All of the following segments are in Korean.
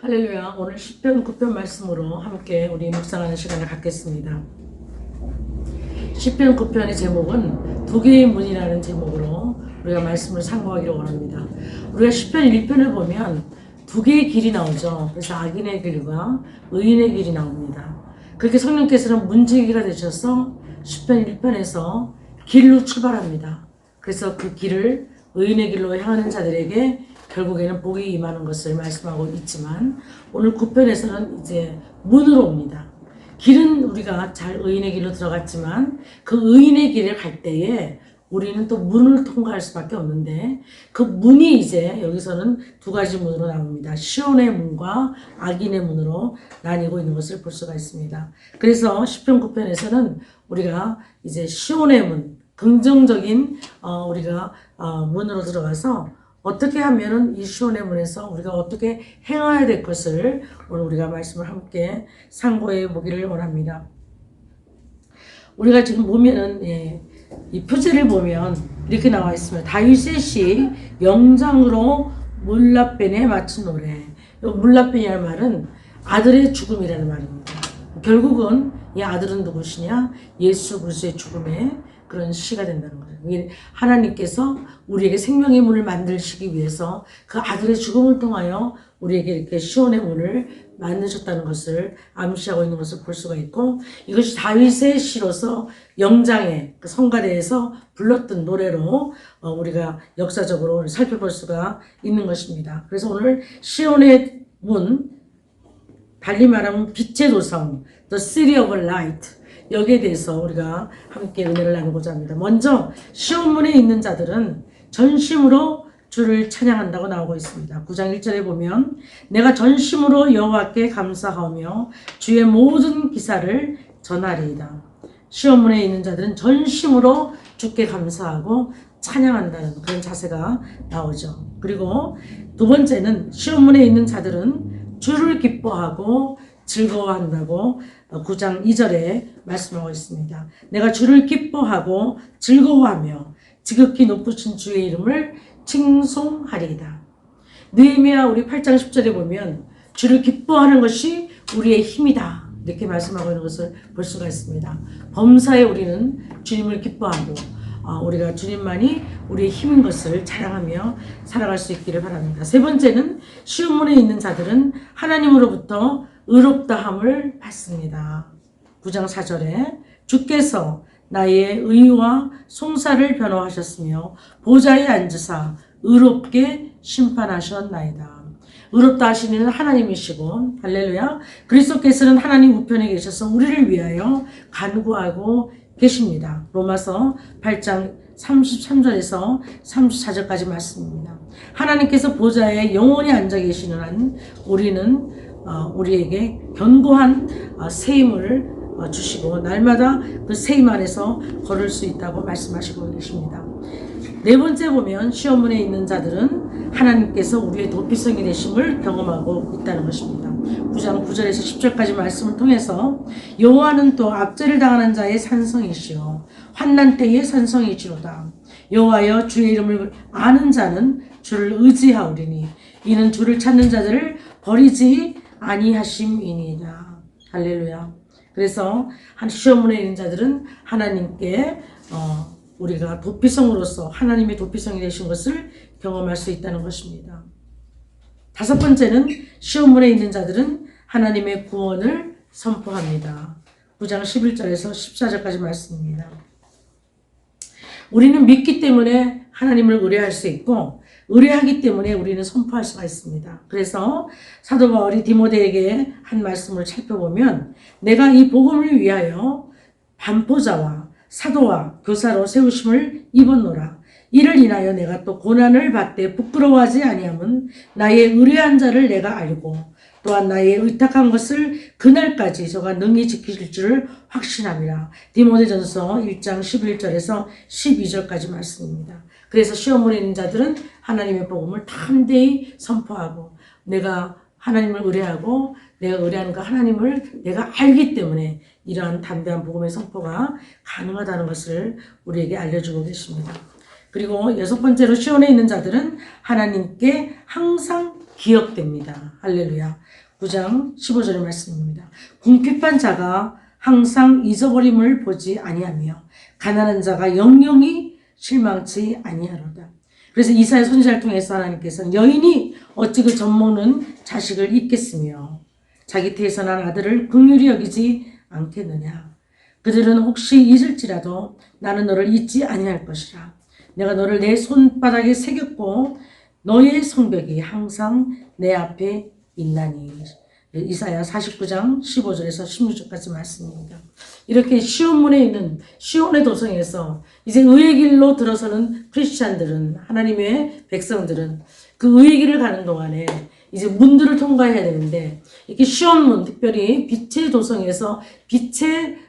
할렐루야. 오늘 10편 9편 말씀으로 함께 우리 묵상하는 시간을 갖겠습니다. 10편 9편의 제목은 두 개의 문이라는 제목으로 우리가 말씀을 상고하기를 원합니다. 우리가 10편 1편을 보면 두 개의 길이 나오죠. 그래서 악인의 길과 의인의 길이 나옵니다. 그렇게 성령께서는 문제기가 되셔서 10편 1편에서 길로 출발합니다. 그래서 그 길을 의인의 길로 향하는 자들에게 결국에는 복이 임하는 것을 말씀하고 있지만 오늘 9편에서는 이제 문으로 옵니다. 길은 우리가 잘 의인의 길로 들어갔지만 그 의인의 길을 갈 때에 우리는 또 문을 통과할 수밖에 없는데 그 문이 이제 여기서는 두 가지 문으로 나옵니다. 시온의 문과 악인의 문으로 나뉘고 있는 것을 볼 수가 있습니다. 그래서 10편 9편에서는 우리가 이제 시온의 문, 긍정적인 우리가 문으로 들어가서 어떻게 하면은 이 시온의 문에서 우리가 어떻게 행해야 될 것을 오늘 우리가 말씀을 함께 상고해 보기를 원합니다. 우리가 지금 보면은 이 표제를 보면 이렇게 나와 있습니다. 다윗의 시 영장으로 물라벤에 맞춘 노래. 이 물라벤이라는 말은 아들의 죽음이라는 말입니다. 결국은 이 아들은 누구시냐? 예수 그리스도의 죽음에 그런 시가 된다는 거죠. 하나님께서 우리에게 생명의 문을 만드시기 위해서 그 아들의 죽음을 통하여 우리에게 이렇게 시온의 문을 만드셨다는 것을 암시하고 있는 것을 볼 수가 있고, 이것이 다윗의 시로서 영장의 그 성가대에서 불렀던 노래로 우리가 역사적으로 살펴볼 수가 있는 것입니다. 그래서 오늘 시온의 문, 달리 말하면 빛의 도성, The City of Light, 여기에 대해서 우리가 함께 은혜를 나누고자 합니다. 먼저 시온문에 있는 자들은 전심으로 주를 찬양한다고 나오고 있습니다. 9장 1절에 보면 내가 전심으로 여호와께 감사하며 주의 모든 기사를 전하리이다. 시온문에 있는 자들은 전심으로 주께 감사하고 찬양한다는 그런 자세가 나오죠. 그리고 두 번째는 시온문에 있는 자들은 주를 기뻐하고 즐거워한다고 9장 2절에 말씀하고 있습니다. 내가 주를 기뻐하고 즐거워하며 지극히 높으신 주의 이름을 칭송하리이다. 느헤미야 우리 8장 10절에 보면 주를 기뻐하는 것이 우리의 힘이다, 이렇게 말씀하고 있는 것을 볼 수가 있습니다. 범사에 우리는 주님을 기뻐하고 우리가 주님만이 우리의 힘인 것을 자랑하며 살아갈 수 있기를 바랍니다. 세 번째는 시온문에 있는 자들은 하나님으로부터 의롭다함을 받습니다. 9장 4절에 주께서 나의 의와 송사를 변호하셨으며 보좌에 앉으사 의롭게 심판하셨나이다. 의롭다 하시는 하나님이시고, 할렐루야, 그리스도께서는 하나님 우편에 계셔서 우리를 위하여 간구하고 계십니다. 로마서 8장 33절에서 34절까지 말씀입니다. 하나님께서 보좌에 영원히 앉아 계시는 한 우리는 우리에게 견고한 세임을 주시고 날마다 그 세임 안에서 걸을 수 있다고 말씀하시고 계십니다. 네 번째 보면 시온문에 있는 자들은 하나님께서 우리의 도피성이 되심을 경험하고 있다는 것입니다. 9장 9절에서 10절까지 말씀을 통해서 여호와는 또 압제를 당하는 자의 산성이시요 환난 때의 산성이시로다. 여호와여 주의 이름을 아는 자는 주를 의지하오리니 이는 주를 찾는 자들을 버리지 아니하심이니이다. 할렐루야. 그래서 시온문에 있는 자들은 하나님께 우리가 도피성으로서 하나님의 도피성이 되신 것을 경험할 수 있다는 것입니다. 다섯 번째는 시온문에 있는 자들은 하나님의 구원을 선포합니다. 9장 11절에서 14절까지 말씀입니다. 우리는 믿기 때문에 하나님을 의뢰할 수 있고 의뢰하기 때문에 우리는 선포할 수가 있습니다. 그래서 사도 바울이 디모데에게 한 말씀을 살펴보면 내가 이 복음을 위하여 반포자와 사도와 교사로 세우심을 입었노라. 이를 인하여 내가 또 고난을 받되 부끄러워하지 아니함은 나의 의뢰한 자를 내가 알고 또한 나의 의탁한 것을 그날까지 저가 능히 지키실 줄을 확신함이라. 디모데전서 1장 11절에서 12절까지 말씀입니다. 그래서 시온문에 있는 자들은 하나님의 복음을 담대히 선포하고 내가 하나님을 의뢰하고 내가 의뢰하는 그 하나님을 내가 알기 때문에 이러한 담대한 복음의 선포가 가능하다는 것을 우리에게 알려주고 계십니다. 그리고 여섯 번째로 시온에 있는 자들은 하나님께 항상 기억됩니다. 할렐루야. 9장 15절의 말씀입니다. 궁핍한 자가 항상 잊어버림을 보지 아니하며 가난한 자가 영영이 실망치 아니하로다. 그래서 이사야 선지자를 통해서 하나님께서는 여인이 어찌 그 젖먹는 자식을 잊겠으며 자기 태에서 난 아들을 긍휼히 여기지 않겠느냐. 그들은 혹시 잊을지라도 나는 너를 잊지 아니할 것이라. 내가 너를 내 손바닥에 새겼고 너의 성벽이 항상 내 앞에 있나니. 이사야 49장 15절에서 16절까지 말씀입니다. 이렇게 시온문에 있는 시온의 도성에서 이제 의의 길로 들어서는 크리스찬들은, 하나님의 백성들은 그 의의 길을 가는 동안에 이제 문들을 통과해야 되는데, 이렇게 시온문, 특별히 빛의 도성에서 빛의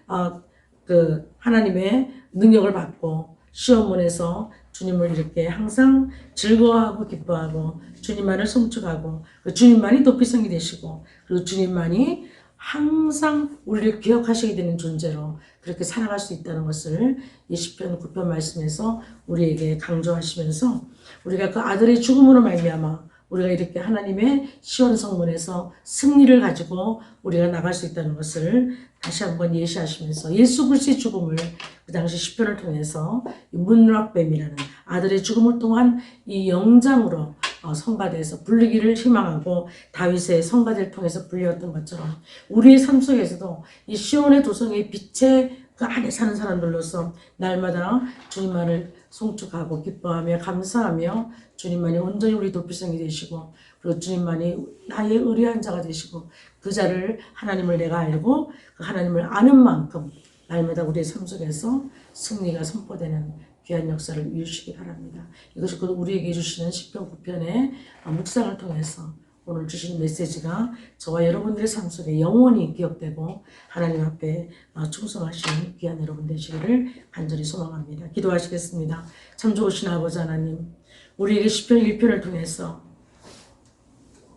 그 하나님의 능력을 받고 시온문에서 주님을 이렇게 항상 즐거워하고 기뻐하고 주님만을 송축하고 주님만이 도피성이 되시고 그리고 주님만이 항상 우리를 기억하시게 되는 존재로 그렇게 살아갈 수 있다는 것을 이 시편 9편 말씀에서 우리에게 강조하시면서 우리가 그 아들의 죽음으로 말미암아 우리가 이렇게 하나님의 시온 성문에서 승리를 가지고 우리가 나갈 수 있다는 것을 다시 한번 예시하시면서 예수 그리스도의 죽음을 그 당시 시편을 통해서 문학뱀이라는 아들의 죽음을 통한 이 영장으로 성가대에서 불리기를 희망하고 다윗의 성가대를 통해서 불리었던 것처럼 우리의 삶 속에서도 이 시온의 도성의 빛의 그 안에 사는 사람들로서 날마다 주님만을 송축하고 기뻐하며 감사하며 주님만이 온전히 우리 도피성이 되시고 그리고 주님만이 나의 의뢰한 자가 되시고 그 자를 하나님을 내가 알고 그 하나님을 아는 만큼 날마다 우리의 삶 속에서 승리가 선포되는 귀한 역사를 이루시기 바랍니다. 이것이 곧 우리에게 주시는 시편 9편의 묵상을 통해서 오늘 주시는 메시지가 저와 여러분들의 삶 속에 영원히 기억되고 하나님 앞에 충성하시는 귀한 여러분 되시기를 간절히 소망합니다. 기도하시겠습니다. 참 좋으신 아버지 하나님, 우리에게 시편 1편을 통해서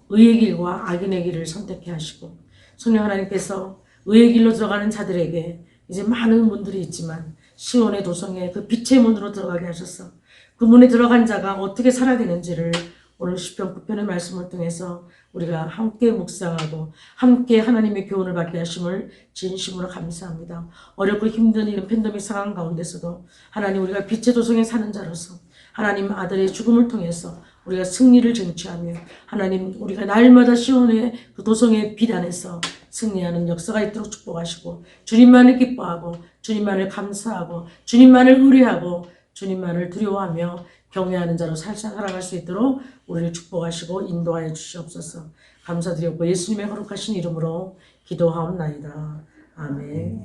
의의 길과 악인의 길을 선택해 하시고 성령 하나님께서 의의 길로 들어가는 자들에게 이제 많은 문들이 있지만 시온의 도성에 그 빛의 문으로 들어가게 하셔서 그 문에 들어간 자가 어떻게 살아야 되는지를 오늘 시편 9편의 말씀을 통해서 우리가 함께 묵상하고 함께 하나님의 교훈을 받게 하심을 진심으로 감사합니다. 어렵고 힘든 이런 팬데믹 상황 가운데서도 하나님 우리가 빛의 도성에 사는 자로서 하나님 아들의 죽음을 통해서 우리가 승리를 쟁취하며 하나님 우리가 날마다 시온의 그 도성의 빛 안에서 승리하는 역사가 있도록 축복하시고 주님만을 기뻐하고 주님만을 감사하고 주님만을 의뢰하고 주님만을 두려워하며 경외하는 자로 살아갈 수 있도록 우리를 축복하시고 인도하여 주시옵소서. 감사드렸고 예수님의 거룩하신 이름으로 기도하옵나이다. 아멘.